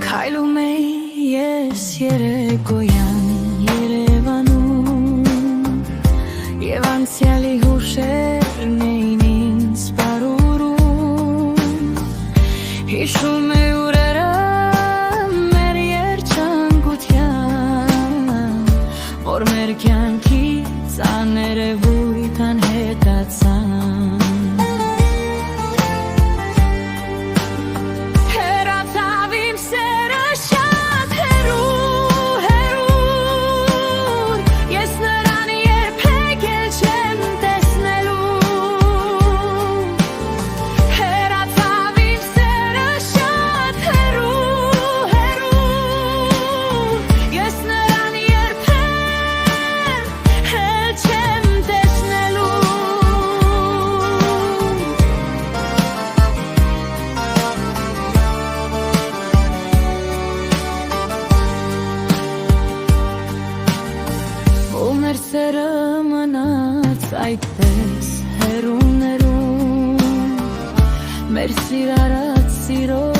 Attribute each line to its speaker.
Speaker 1: Քայլում էի ես երեկոյան Երևանում Եվ անցյալի հուշերն էին ինձ բարուրում Հիշում է ուրերը մեր երջանկության Որ մեր կյանքի ծաներևույթ անհետացան Մեր սերը մնաց այդպես հեռուներում Մեր սիրարած սիրո